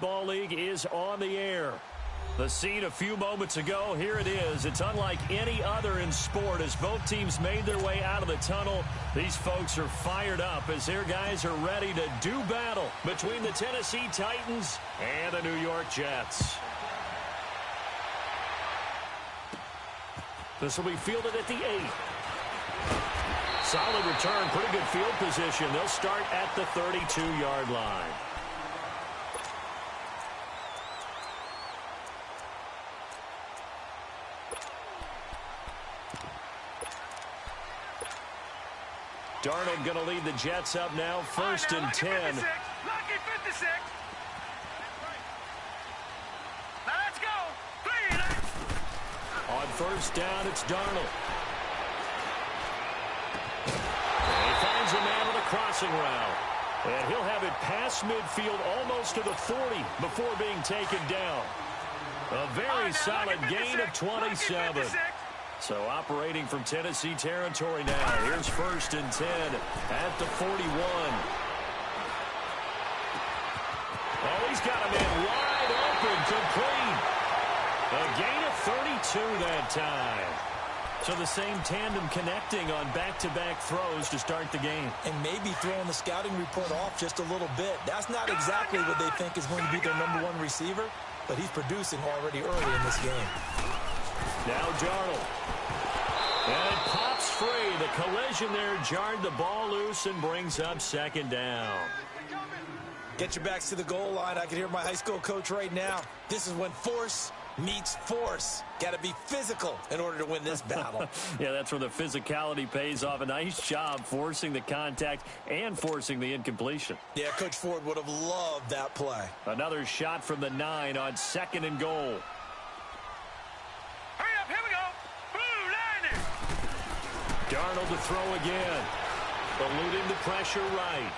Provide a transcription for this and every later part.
Football League is on the air. The scene a few moments ago, here it is. It's unlike any other in sport as both teams made their way out of the tunnel. These folks are fired up as their guys are ready to do battle between the Tennessee Titans and the New York Jets. This will be fielded at the 8. Solid return, pretty good field position. They'll start at the 32-yard line. Darnold going to lead the Jets up now, first and 10. Lucky 56. Now let's go. On first down, it's Darnold. And he finds a man with a crossing route. And he'll have it past midfield almost to the 40 before being taken down. A very solid gain of 27. So operating from Tennessee territory now. Here's first and 10 at the 41. Oh, he's got a man wide open, complete. A gain of 32 that time. So the same tandem connecting on back-to-back throws to start the game. And maybe throwing the scouting report off just a little bit. That's not exactly what they think is going to be their #1 receiver, but he's producing already early in this game. Now Darnold. And it pops free. The collision there jarred the ball loose and brings up second down. Get your backs to the goal line. I can hear my high school coach right now. This is when force meets force. Got to be physical in order to win this battle. Yeah, that's where the physicality pays off. A nice job forcing the contact and forcing the incompletion. Yeah, Coach Ford would have loved that play. Another shot from the 9 on second and goal. Hurry up, here we go. Blue line. Darnold to throw again. Eluding the pressure right.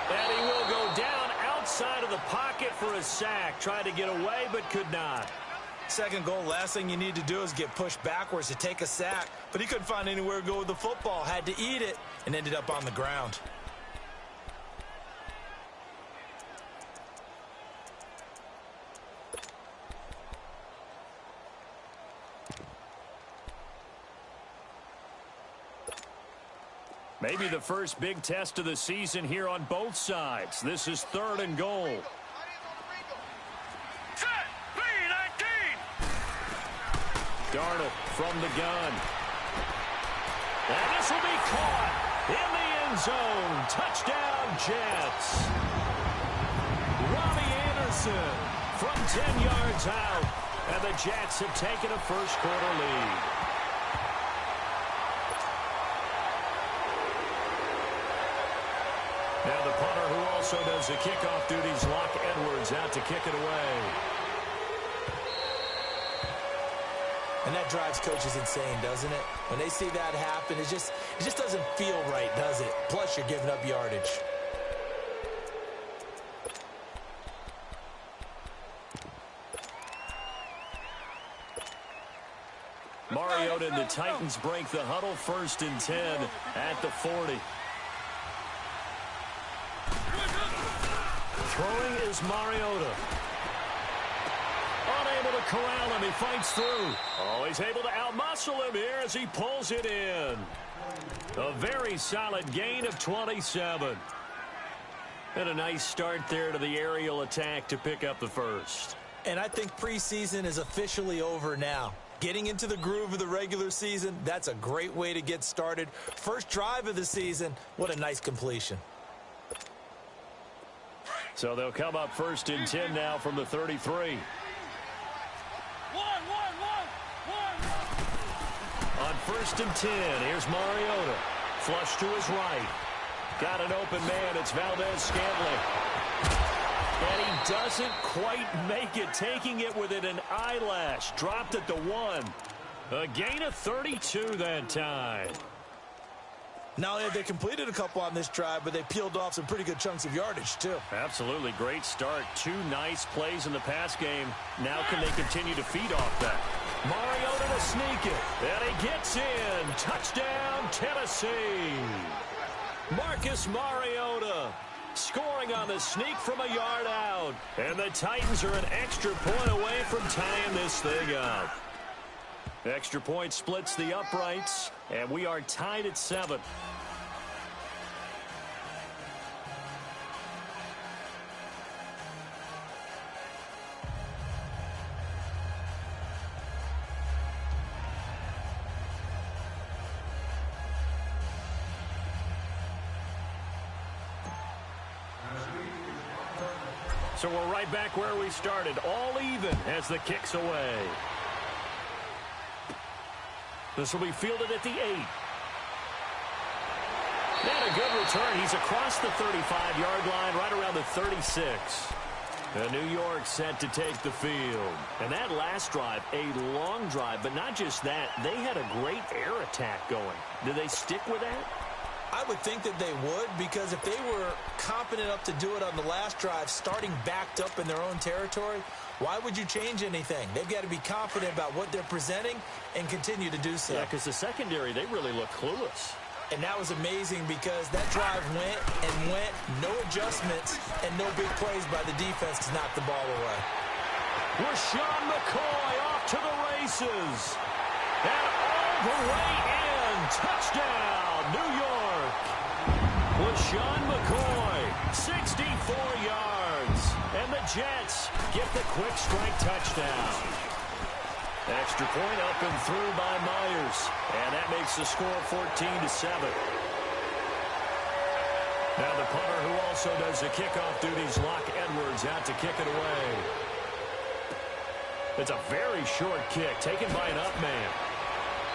And he will go down outside of the pocket for a sack. Tried to get away, but could not. Second goal, last thing you need to do is get pushed backwards to take a sack. But he couldn't find anywhere to go with the football. Had to eat it and ended up on the ground. Maybe the first big test of the season here on both sides. This is third and goal. Set. 3-19. Darnold from the gun. And this will be caught in the end zone. Touchdown, Jets. Robbie Anderson from 10 yards out. And the Jets have taken a first-quarter lead. Now the punter who also does the kickoff duties, Locke Edwards, out to kick it away. And that drives coaches insane, doesn't it? When they see that happen, it just doesn't feel right, does it? Plus, you're giving up yardage. Mariota and the Titans break the huddle, first and 10 at the 40. Throwing is Mariota. Unable to corral him. He fights through. Oh, he's able to outmuscle him here as he pulls it in. A very solid gain of 27. And a nice start there to the aerial attack to pick up the first. And I think preseason is officially over now. Getting into the groove of the regular season, that's a great way to get started. First drive of the season, what a nice completion. So they'll come up first and 10 now from the 33. On first and 10, here's Mariota. Flush to his right. Got an open man. It's Valdez-Scantling. And he doesn't quite make it, taking it within an eyelash. Dropped at the 1. A gain of 32 that time. Not only have they completed a couple on this drive, but they peeled off some pretty good chunks of yardage, too. Absolutely. Great start. 2 nice plays in the pass game. Now can they continue to feed off that? Mariota to sneak it. And he gets in. Touchdown, Tennessee. Marcus Mariota scoring on the sneak from a yard out. And the Titans are an extra point away from tying this thing up. Extra point splits the uprights, and we are tied at 7. So we're right back where we started, all even as the kick's away. This will be fielded at the 8. And a good return. He's across the 35-yard line, right around the 36. And New York set to take the field. And that last drive, a long drive, but not just that. They had a great air attack going. Do they stick with that? I would think that they would, because if they were confident enough to do it on the last drive, starting backed up in their own territory, why would you change anything? They've got to be confident about what they're presenting and continue to do so. Yeah, because the secondary, they really look clueless. And that was amazing because that drive went and went, no adjustments, and no big plays by the defense to knock the ball away. LaShawn McCoy off to the races. And all the way in. Touchdown, New York. LaShawn McCoy, 64 yards. And the Jets get the quick strike touchdown. Extra point up and through by Myers. And that makes the score 14-7. Now the punter, who also does the kickoff duties, Locke Edwards, out to kick it away. It's a very short kick taken by an up man.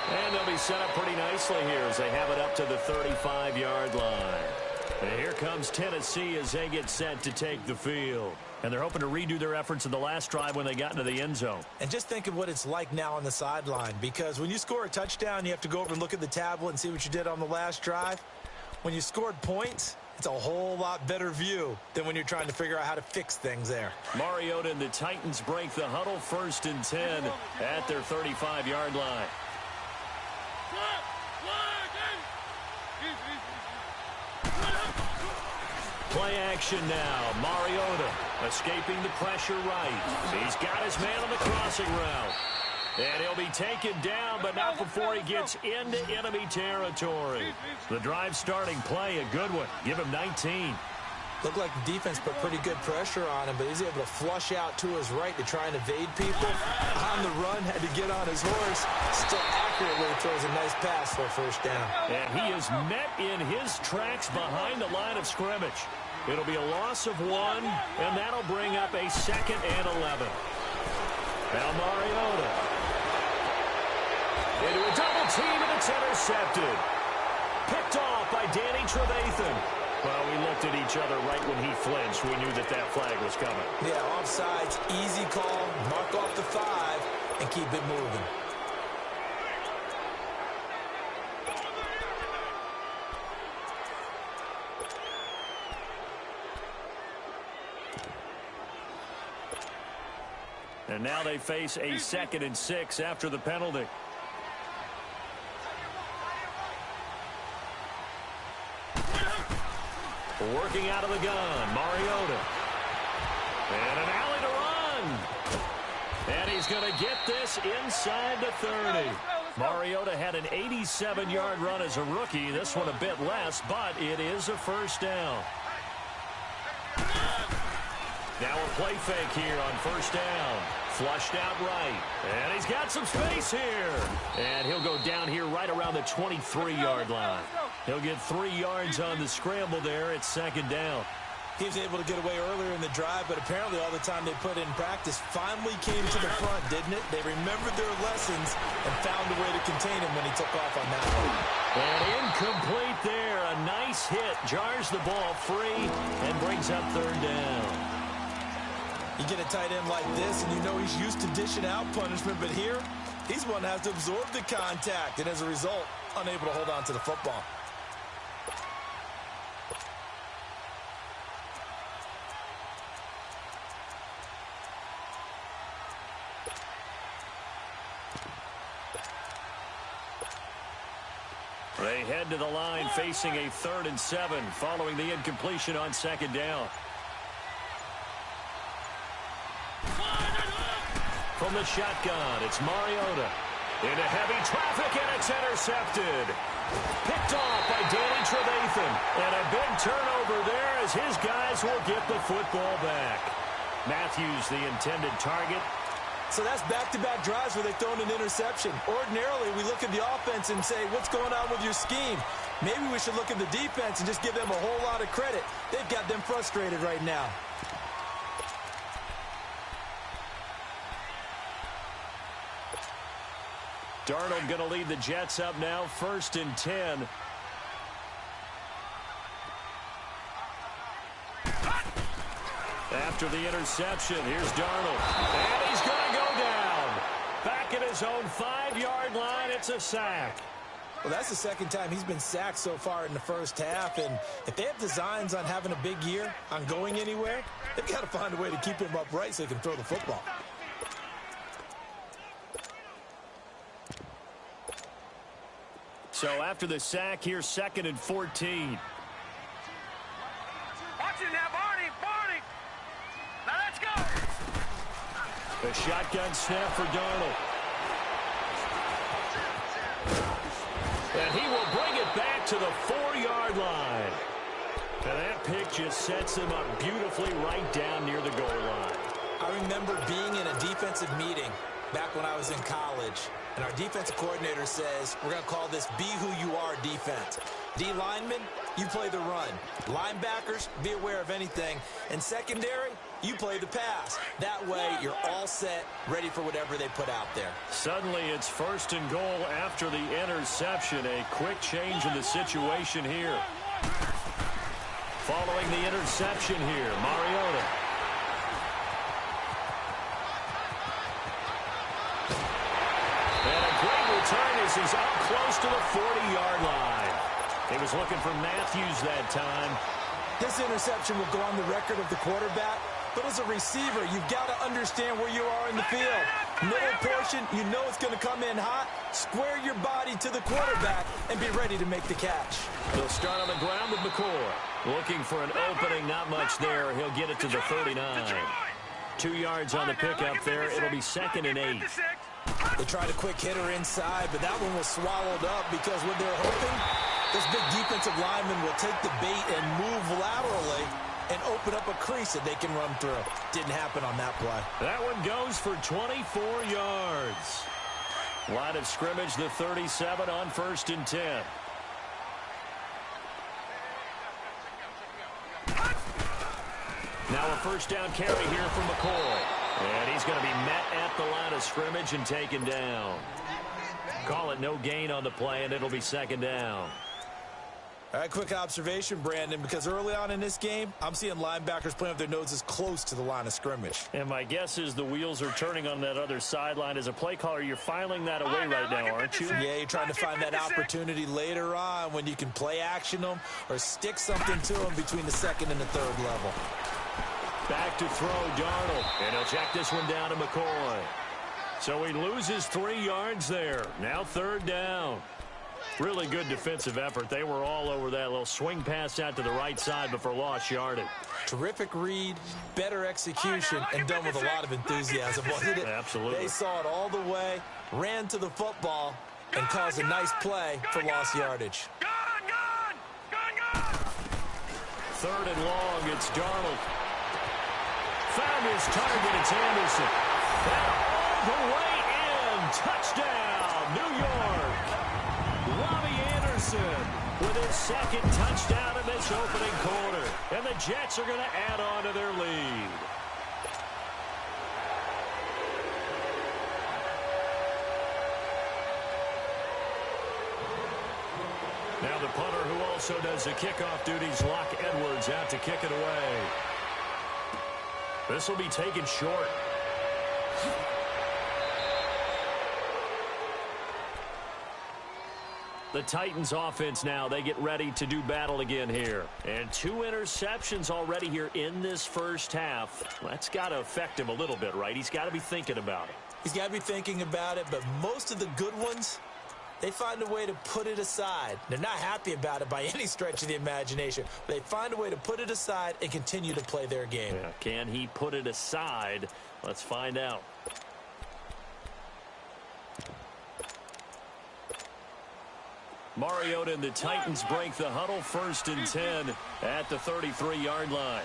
And they'll be set up pretty nicely here as they have it up to the 35-yard line. And here comes Tennessee as they get set to take the field. And they're hoping to redo their efforts in the last drive when they got into the end zone. And just think of what it's like now on the sideline, because when you score a touchdown, you have to go over and look at the tablet and see what you did on the last drive. When you scored points, it's a whole lot better view than when you're trying to figure out how to fix things there. Mariota and the Titans break the huddle, 1st and 10 at their 35-yard line. Play action now. Mariota escaping the pressure right. He's got his man on the crossing route. And he'll be taken down, but not before he gets into enemy territory. The drive starting play, a good one. Give him 19. Looked like the defense put pretty good pressure on him, but he's able to flush out to his right to try and evade people. On the run, had to get on his horse. Still accurately throws a nice pass for a first down. And he is met in his tracks behind the line of scrimmage. It'll be a loss of 1, and that'll bring up a 2nd and 11. Now Mariota into a double team, and it's intercepted. Picked off by Danny Trevathan. Well, we looked at each other right when he flinched. We knew that that flag was coming. Yeah, offsides, easy call, mark off the 5, and keep it moving. And now they face a 2nd and 6 after the penalty. Working out of the gun, Mariota. And an alley to run. And he's going to get this inside the 30. Mariota had an 87-yard run as a rookie. This one a bit less, but it is a first down. Now a play fake here on first down. Flushed out right. And he's got some space here. And he'll go down here right around the 23-yard line. He'll get 3 yards on the scramble there at 2nd down. He was able to get away earlier in the drive, but apparently all the time they put in practice finally came to the front, didn't it? They remembered their lessons and found a way to contain him when he took off on that one. And incomplete there. A nice hit. Jars the ball free and brings up 3rd down. You get a tight end like this, and you know he's used to dishing out punishment, but here, he's one that has to absorb the contact, and as a result, unable to hold on to the football. They head to the line facing a 3rd and 7 following the incompletion on 2nd down. From the shotgun, it's Mariota. Into heavy traffic, and it's intercepted. Picked off by Danny Trevathan. And a big turnover there as his guys will get the football back. Matthews, the intended target. So that's back-to-back drives where they've thrown an interception. Ordinarily, we look at the offense and say, what's going on with your scheme? Maybe we should look at the defense and just give them a whole lot of credit. They've got them frustrated right now. Darnold going to lead the Jets up now, 1st and 10. After the interception, here's Darnold. And he's going to go down. Back at his own 5-yard line, it's a sack. Well, that's the 2nd time he's been sacked so far in the first half. And if they have designs on having a big year, on going anywhere, they've got to find a way to keep him upright so he can throw the football. So after the sack, here's 2nd and 14. Watch it now, Barney. Now let's go. The shotgun snap for Darnold. And he will bring it back to the 4-yard line. And that pick just sets him up beautifully right down near the goal line. I remember being in a defensive meeting back when I was in college, and our defensive coordinator says, we're going to call this be who you are defense. D linemen, you play the run. Linebackers, be aware of anything. And secondary, you play the pass. That way, you're all set, ready for whatever they put out there. Suddenly, it's 1st and goal after the interception. A quick change in the situation here. Following the interception here, Mariota. And a great return as he's up close to the 40-yard line. He was looking for Matthews that time. This interception will go on the record of the quarterback, but as a receiver, you've got to understand where you are in the field. Middle portion, you know it's going to come in hot. Square your body to the quarterback and be ready to make the catch. He'll start on the ground with McCoy. Looking for an opening, not much there. He'll get it to the 39. 2 yards on the pickup there. It'll be 2nd and 8. They tried a quick hitter inside, but that one was swallowed up because what they're hoping, this big defensive lineman will take the bait and move laterally and open up a crease that they can run through. Didn't happen on that play. That one goes for 24 yards. Line of scrimmage, the 37 on 1st and 10. Now a 1st down carry here from McCoy. And he's going to be met at the line of scrimmage and taken down. Call it no gain on the play, and it'll be 2nd down. All right, quick observation, Brandon, because early on in this game, I'm seeing linebackers playing with their noses close to the line of scrimmage. And my guess is the wheels are turning on that other sideline. As a play caller, you're filing that away right now, aren't you? Yeah, you're trying to find that opportunity later on when you can play action them or stick something to them between the 2nd and the 3rd level. Back to throw, Darnold. And he'll check this one down to McCoy. So he loses 3 yards there. Now 3rd down. Really good defensive effort. They were all over that little swing pass out to the right side before lost yardage. Terrific read, better execution, and done with a lot of enthusiasm, wasn't it? Absolutely. They saw it all the way, ran to the football, and caused a nice play for lost yardage. Gone! 3rd and long, it's Darnold. Found his target, it's Anderson. And all the way in. Touchdown, New York. Robbie Anderson with his 2nd touchdown in this opening quarter. And the Jets are going to add on to their lead. Now the punter who also does the kickoff duties, Locke Edwards, out to kick it away. This will be taken short. The Titans offense now, they get ready to do battle again here. And 2 interceptions already here in this first half. That's got to affect him a little bit, right? He's got to be thinking about it. He's got to be thinking about it, but most of the good ones they find a way to put it aside. They're not happy about it by any stretch of the imagination. They find a way to put it aside and continue to play their game. Yeah, can he put it aside? Let's find out. Mariota and the Titans break the huddle, 1st and 10 at the 33-yard line.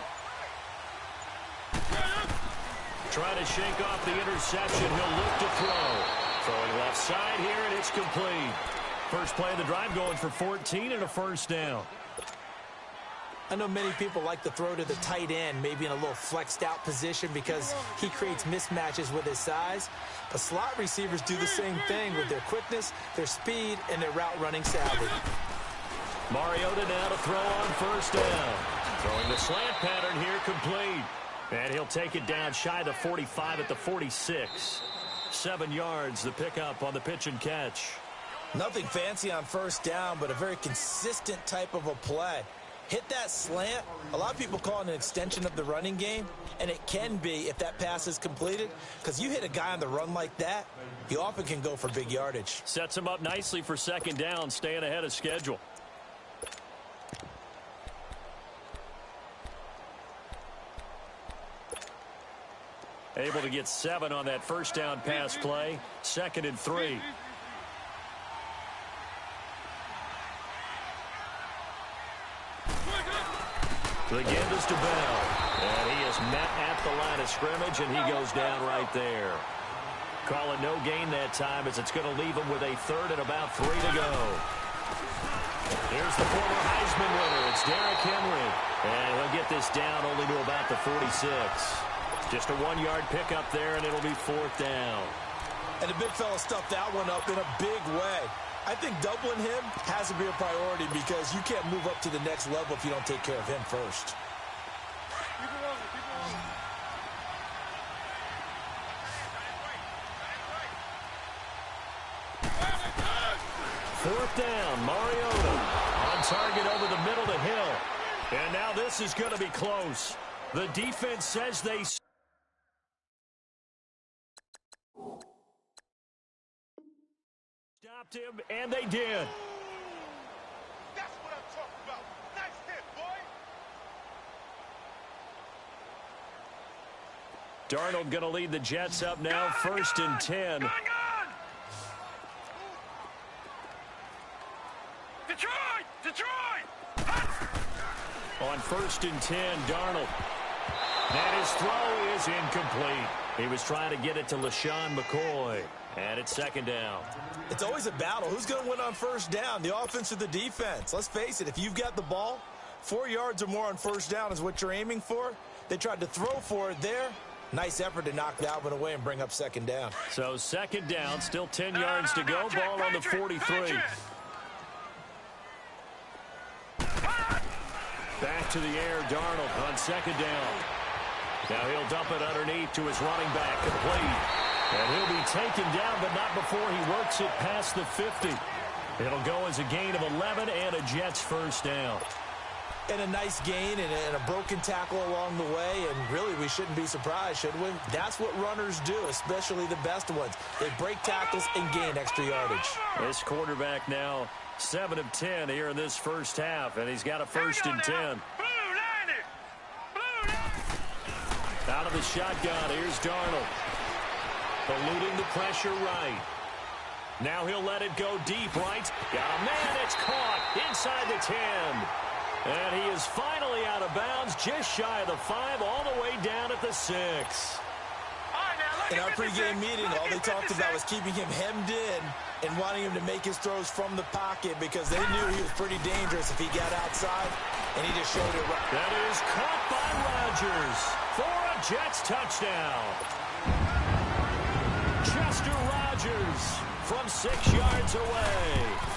Trying to shake off the interception. He'll look to throw. Throwing left side here, and it's complete. First play of the drive going for 14 and a first down. I know many people like to throw to the tight end, maybe in a little flexed out position because he creates mismatches with his size. But slot receivers do the same thing with their quickness, their speed, and their route running savvy. Mariota now to throw on 1st down. Throwing the slant pattern here, complete. And he'll take it down shy of the 45 at the 46. 7 yards, the pickup on the pitch and catch. Nothing fancy on 1st down, but a very consistent type of a play. Hit that slant. A lot of people call it an extension of the running game, and it can be if that pass is completed, because you hit a guy on the run like that, you often can go for big yardage. Sets him up nicely for 2nd down, staying ahead of schedule. Able to get 7 on that 1st down pass play. 2nd and 3. The give is to Bell. And he is met at the line of scrimmage, and he goes down right there. Calling no gain that time as it's going to leave him with a 3rd and about 3 to go. Here's the former Heisman winner. It's Derrick Henry. And he'll get this down only to about the 46. Just a 1-yard pickup there, and it'll be 4th down. And the big fella stuffed that one up in a big way. I think doubling him has to be a priority because you can't move up to the next level if you don't take care of him first. Fourth down, Mariota on target over the middle to Hill. And now this is going to be close. The defense says they stopped him, and they did. That's what I'm talking about. Nice hit, boy. Darnold going to lead the Jets up now, 1st and 10. Going on! Detroit! Detroit! On 1st and 10, Darnold. And his throw is incomplete. He was trying to get it to LaShawn McCoy. And it's 2nd down. It's always a battle. Who's going to win on 1st down, the offense or the defense? Let's face it, if you've got the ball, 4 yards or more on 1st down is what you're aiming for. They tried to throw for it there. Nice effort to knock that one away and bring up 2nd down. So 2nd down, still 10 yards to go. Ball on the 43. Back to the air, Darnold on 2nd down. Now he'll dump it underneath to his running back, complete. And he'll be taken down, but not before he works it past the 50. It'll go as a gain of 11 and a Jets 1st down. And a nice gain and a broken tackle along the way, and really we shouldn't be surprised, should we? That's what runners do, especially the best ones. They break tackles and gain extra yardage. This quarterback now 7 of 10 here in this 1st half, and he's got a 1st and 10. Out of the shotgun, here's Darnold. Eluding the pressure right. Now he'll let it go deep right. Got a man, it's caught inside the 10. And he is finally out of bounds, just shy of the 5, all the way down at the 6. In our pregame meeting, all they talked about was keeping him hemmed in and wanting him to make his throws from the pocket because they knew he was pretty dangerous if he got outside, and he just showed it right. That is caught by Rodgers for a Jets touchdown. Chester Rodgers from 6 yards away,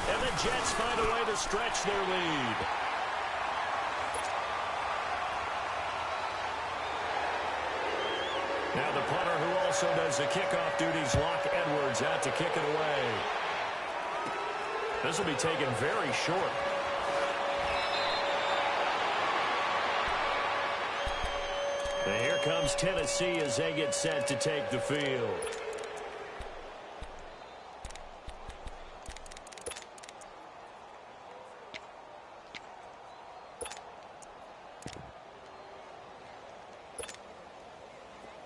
and the Jets find a way to stretch their lead. Now the punter who also does the kickoff duties, Locke Edwards, out to kick it away. This will be taken very short. And here comes Tennessee as they get set to take the field.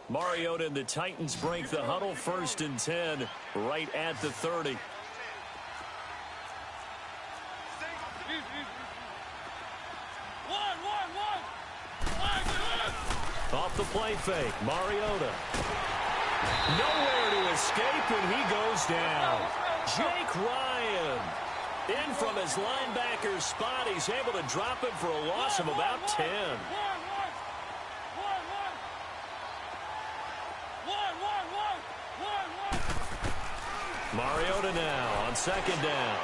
Mariota and the Titans break the huddle, 1st and 10, right at the 30. Off the play fake, Mariota. Nowhere to escape, and he goes down. Jake Ryan, in from his linebacker spot. He's able to drop him for a loss of about 10. Mariota now on 2nd down.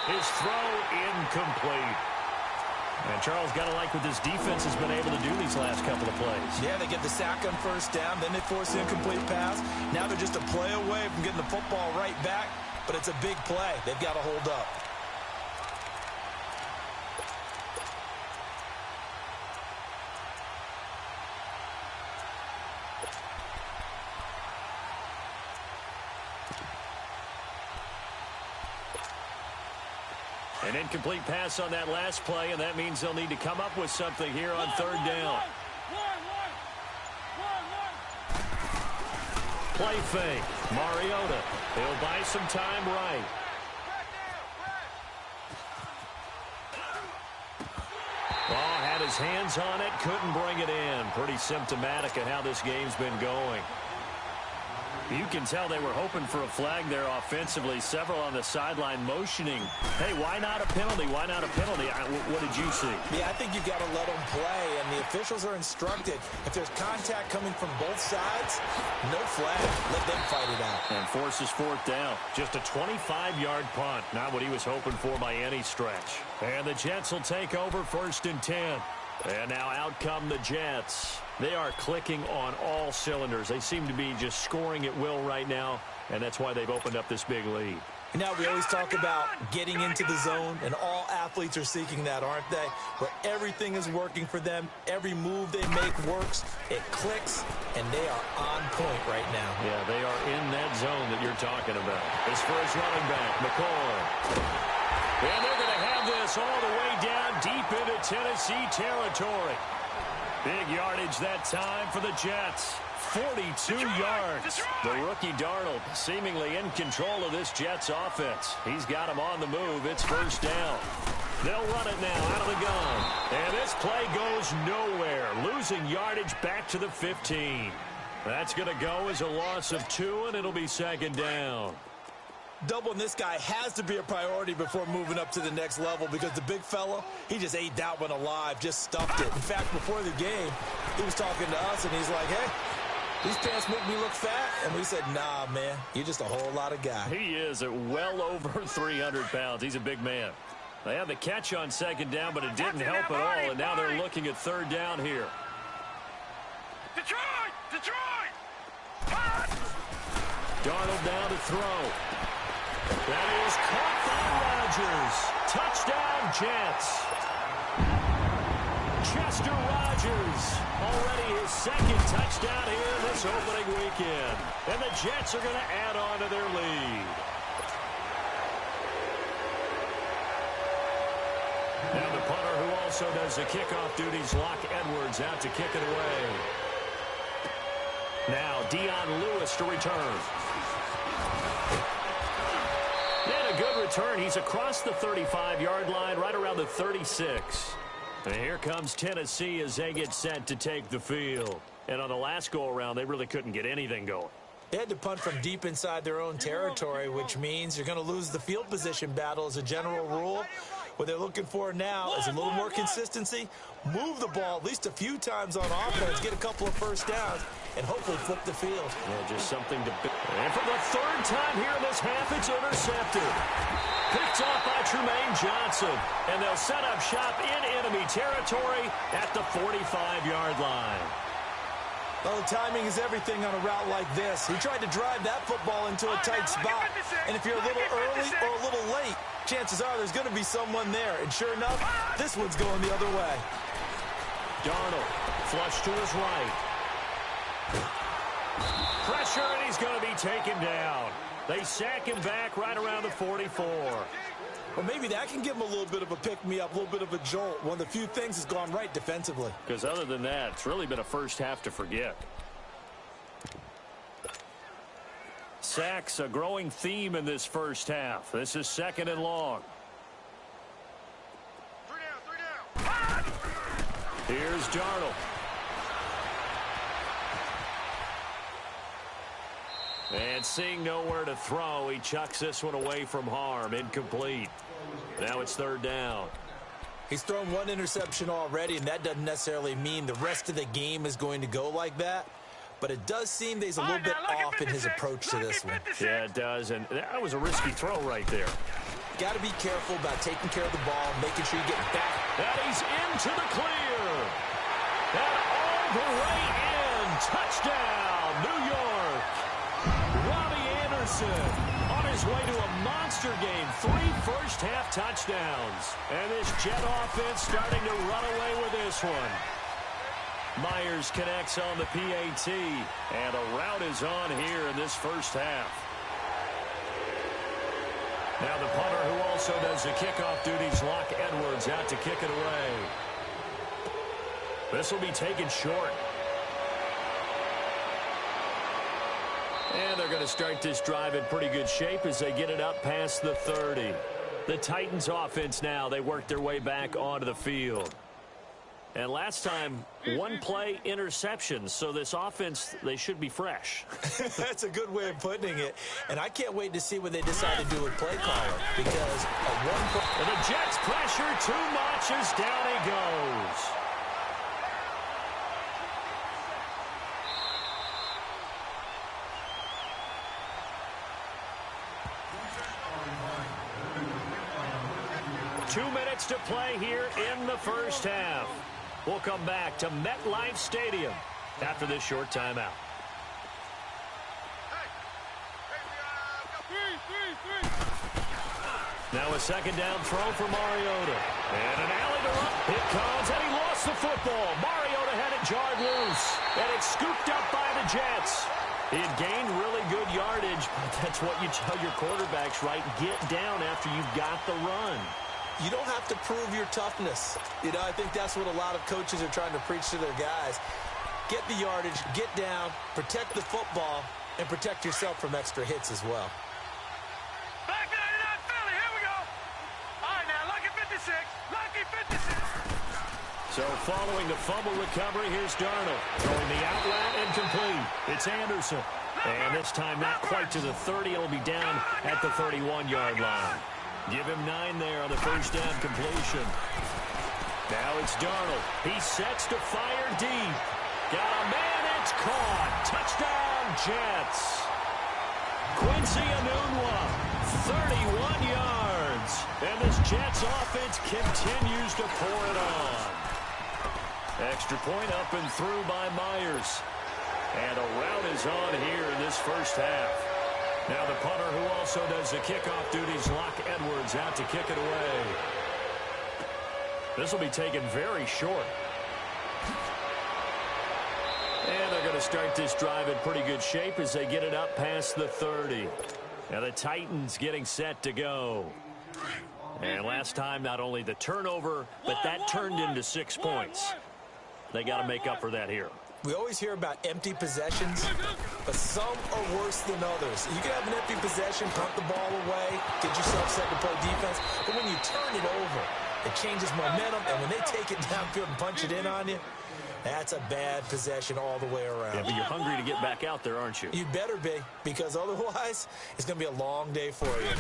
His throw incomplete. And Charles, got to like what this defense has been able to do these last couple of plays. Yeah, they get the sack on 1st down, then they force the incomplete pass. Now they're just a play away from getting the football right back, but it's a big play. They've got to hold up. An incomplete pass on that last play, and that means they'll need to come up with something here on 3rd down. Play fake. Mariota. He'll buy some time right. Oh, had his hands on it, couldn't bring it in. Pretty symptomatic of how this game's been going. You can tell they were hoping for a flag there offensively. Several on the sideline motioning. Hey, why not a penalty? Why not a penalty? What did you see? Yeah, I think you've got to let them play, and the officials are instructed. If there's contact coming from both sides, no flag. Let them fight it out. And forces 4th down. Just a 25-yard punt. Not what he was hoping for by any stretch. And the Jets will take over 1st and 10. And now out come the Jets. They are clicking on all cylinders. They seem to be just scoring at will right now, and that's why they've opened up this big lead. Now, we always talk about getting into the zone, and all athletes are seeking that, aren't they? Where everything is working for them. Every move they make works. It clicks, and they are on point right now. Yeah, they are in that zone that you're talking about. His first running back, McCoy. And they're going to have this all the way down deep into Tennessee territory. Big yardage that time for the Jets. 42 yards. The rookie Darnold seemingly in control of this Jets offense. He's got him on the move. It's 1st down. They'll run it now out of the gun. And this play goes nowhere. Losing yardage back to the 15. That's going to go as a loss of 2, and it'll be 2nd down. Doubling this guy has to be a priority before moving up to the next level, because the big fella, he just ate that one alive, just stuffed it. In fact, before the game, he was talking to us, and he's like, hey, these pants make me look fat. And we said, nah, man, you're just a whole lot of guy. He is at well over 300 pounds. He's a big man. They had the catch on 2nd down, but it didn't help at all, and now they're looking at 3rd down here. Detroit! Darnold down to throw. That is caught by Rodgers. Touchdown, Jets. Chester Rogers, already his 2nd touchdown here this opening weekend. And the Jets are going to add on to their lead. Now the punter, who also does the kickoff duties, Locke Edwards, out to kick it away. Now Dion Lewis to return. And a good return. He's across the 35-yard line, right around the 36. And here comes Tennessee as they get set to take the field. And on the last go-around, they really couldn't get anything going. They had to punt from deep inside their own territory, which means you're going to lose the field position battle as a general rule. What they're looking for now is a little more consistency, move the ball at least a few times on offense, get a couple of 1st downs, and hopefully flip the field. Yeah, just something to... And for the 3rd time here in this half, it's intercepted. Picked off by Tremaine Johnson. And they'll set up shop in enemy territory at the 45-yard line. Well, the timing is everything on a route like this. He tried to drive that football into a tight spot. And if you're a little early or a little late, chances are there's going to be someone there. And sure enough, this one's going the other way. Darnold, flush to his right. Pressure, and he's going to be taken down. They sack him back right around the 44. Well, maybe that can give him a little bit of a pick-me-up, a little bit of a jolt. One of the few things that's gone right defensively. Because other than that, it's really been a first half to forget. Sacks, a growing theme in this first half. This is 2nd and long. 3 down. Here's Darnold. And seeing nowhere to throw, he chucks this one away from harm. Incomplete. Now it's 3rd down. He's thrown 1 interception already, and that doesn't necessarily mean the rest of the game is going to go like that. But it does seem that he's a little bit off in his approach to this one. Yeah, it does, and that was a risky throw right there. Got to be careful about taking care of the ball, making sure you get back. And he's into the clear. And all the way in. Touchdown, New York. Robbie Anderson on his way to a monster game. 3 first-half touchdowns. And this Jet offense starting to run away with this one. Myers connects on the PAT. And a rout is on here in this first half. Now the punter, who also does the kickoff duties, Locke Edwards, out to kick it away. This will be taken short. And they're going to start this drive in pretty good shape as they get it up past the 30. The Titans offense now, they work their way back onto the field. And last time, 1 play interception. So this offense, they should be fresh. That's a good way of putting it. And I can't wait to see what they decide to do with play caller. Because and the Jets pressure too much as down he goes. Two minutes to play here in the first half. We'll come back to MetLife Stadium after this short timeout. Now a 2nd down throw for Mariota. And an alley to run. It comes, and he lost the football. Mariota had it jarred loose. And it's scooped up by the Jets. He had gained really good yardage, but that's what you tell your quarterbacks, right? Get down after you've got the run. You don't have to prove your toughness. You know, I think that's what a lot of coaches are trying to preach to their guys. Get the yardage, get down, protect the football, and protect yourself from extra hits as well. Back 99 Philly, here we go. All right, now, lucky 56. Lucky 56. So following the fumble recovery, here's Darnold. Throwing the out route incomplete. It's Anderson. And this time not quite to the 30. It'll be down at the 31-yard line. Give him 9 there on the first down completion. Now it's Darnold. He sets to fire deep. Got a man, it's caught. Touchdown, Jets. Quincy Enunwa, 31 yards. And this Jets offense continues to pour it on. Extra point up and through by Myers. And a rout is on here in this first half. Now the punter, who also does the kickoff duties, Locke Edwards, out to kick it away. This will be taken very short. And they're going to start this drive in pretty good shape as they get it up past the 30. Now the Titans getting set to go. And last time, not only the turnover, but that turned into 6 points. They got to make up for that here. We always hear about empty possessions, but some are worse than others. You can have an empty possession, punt the ball away, get yourself set to play defense, but when you turn it over, it changes momentum, and when they take it downfield and punch it in on you, that's a bad possession all the way around. Yeah, but you're hungry to get back out there, aren't you? You better be, because otherwise, it's going to be a long day for you.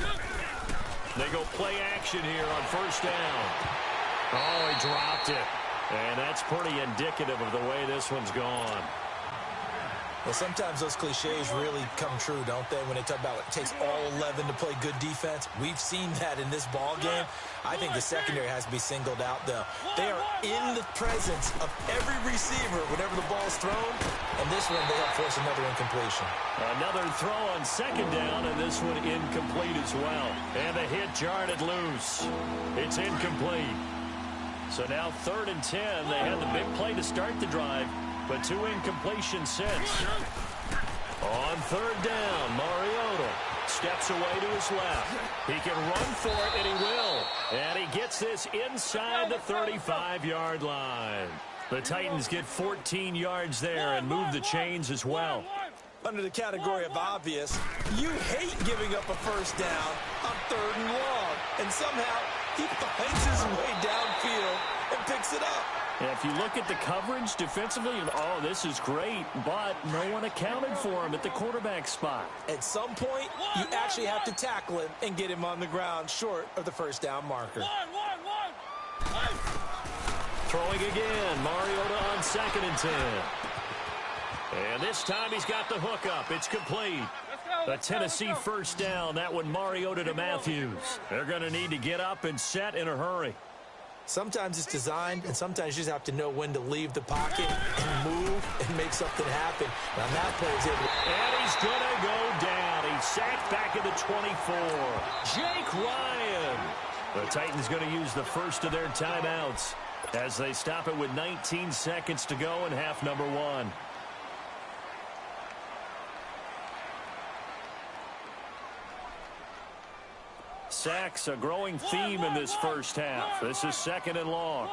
They go play action here on first down. Oh, he dropped it. And that's pretty indicative of the way this one's gone. Well, sometimes those cliches really come true, don't they? When they talk about it takes all 11 to play good defense. We've seen that in this ball game. I think the secondary has to be singled out, though. They are in the presence of every receiver whenever the ball's thrown. And this one, they help force another incompletion. Another throw on second down, and this one incomplete as well. And the hit jarred it loose. It's incomplete. So now 3rd and 10. They had the big play to start the drive, but 2 incompletions since. On third down, Mariota steps away to his left. He can run for it, and he will. And he gets this inside the 35-yard line. The Titans get 14 yards there and move the chains as well. Under the category of obvious, you hate giving up a first down on 3rd and long. And somehow, he finds his way downfield and picks it up. And if you look at the coverage defensively, oh, this is great, but no one accounted for him at the quarterback spot. At some point, you actually have to tackle him and get him on the ground short of the first down marker. Throwing again, Mariota on 2nd and 10. And this time he's got the hook up. It's complete. A Tennessee first down. That one Mariota to Matthews. They're going to need to get up and set in a hurry. Sometimes it's designed, and sometimes you just have to know when to leave the pocket and move and make something happen. Now that play is able. And he's going to go down. He's sacked back at the 24. Jake Ryan. The Titans going to use the first of their timeouts as they stop it with 19 seconds to go in half number 1. Sacks, a growing theme in this first half. This is 2nd and long.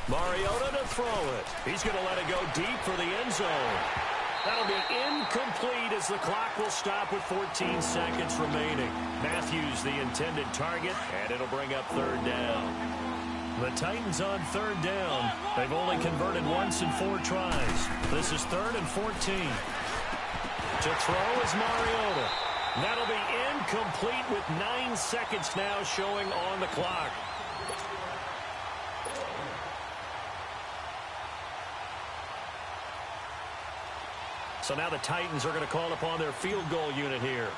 Mariota to throw it. He's going to let it go deep for the end zone. That'll be incomplete as the clock will stop with 14 seconds remaining. Matthews the intended target, and it'll bring up 3rd down. The Titans on 3rd down. They've only converted once in 4 tries. This is 3rd and 14. To throw is Mariota. That'll be incomplete with 9 seconds now showing on the clock. So now the Titans are going to call upon their field goal unit here.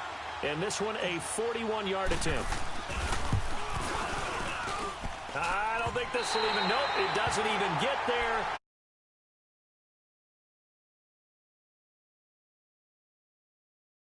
And this one, a 41-yard attempt. I don't think this will even, nope, it doesn't even get there.